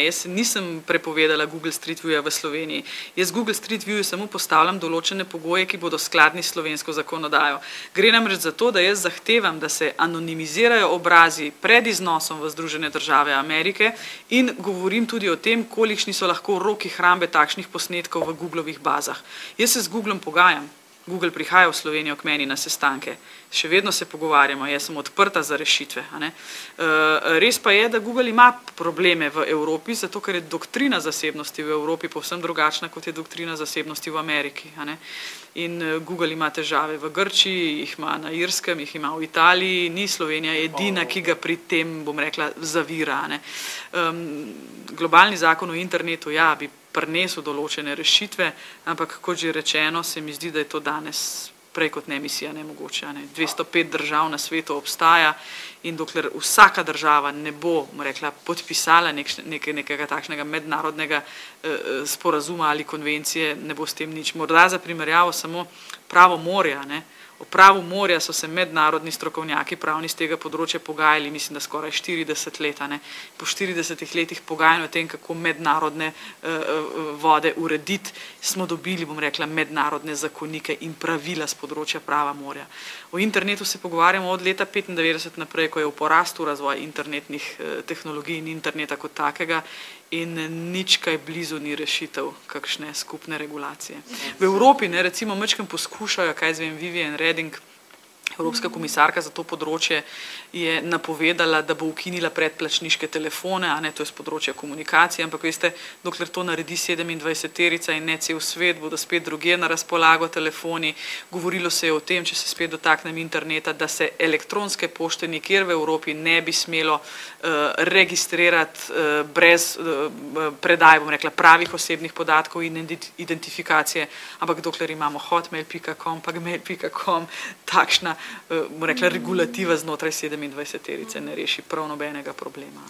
Jaz nisem prepovedala Google Street View v Sloveniji. Jaz Google Street View samo postavljam določene pogoje, ki bodo skladni s slovensko zakonodajo. Gre namreč za to, da jaz zahtevam, da se anonimizirajo obrazi pred iznosom v Združene države Amerike in govorim tudi o tem, kolikšni so lahko roki hrambe takšnih posnetkov v Googlovih bazah. Jaz se z Googlom pogajam. Google prihaja v Slovenijo k meni na sestanke. Še vedno se pogovarjamo, jaz sem odprta za rešitve. Res pa je, da Google ima probleme v Evropi, zato ker je doktrina zasebnosti v Evropi povsem drugačna, kot je doktrina zasebnosti v Ameriki. In Google ima težave v Grčiji, jih ima na Irskem, jih ima v Italiji, ni Slovenija edina, ki ga pri tem, bom rekla, zavira. Globalni zakon o internetu, ja, bi prinesel določene rešitve, ampak kot že rečeno, se mi zdi, da je to danes prej kot ne misija nemogoče. 205 držav na svetu obstaja in dokler vsaka država ne bo, bom rekla, podpisala nekega takšnega mednarodnega sporazuma ali konvencije, ne bo s tem nič. Morda za primerjavo samo pravo morja. O pravu morja so se mednarodni strokovnjaki pravni z tega področja pogajali, mislim, da skoraj 40 let. Po 40 letih pogajanj o tem, kako mednarodne vode urediti, smo dobili, bom rekla, mednarodne zakonike in pravila z področja prava morja. O internetu se pogovarjamo od leta 1995 naprej, ko je v porastu razvoj internetnih tehnologij in interneta kot takega in nič kaj blizu ni rešitev kakšne skupne regulacije. V Evropi, recimo, majčkeno poskušajo, kaj zvem, Vivian Reding, Evropska komisarka za to področje, je napovedala, da bo ukinila predplačniške telefone, to je z področja komunikacije, ampak veste, dokler to naredi 27-terica in ne cel svet, bodo spet drugje na razpolago telefoni. Govorilo se je o tem, če se spet dotaknem interneta, da se elektronske pošte nikjer v Evropi ne bi smelo registrirati brez predaj, bom rekla, pravih osebnih podatkov in identifikacije, ampak dokler imamo hotmail.com, pa gmail.com, takšna, bom rekla, regulativa znotraj 27-terice ne reši prav nobenega problema.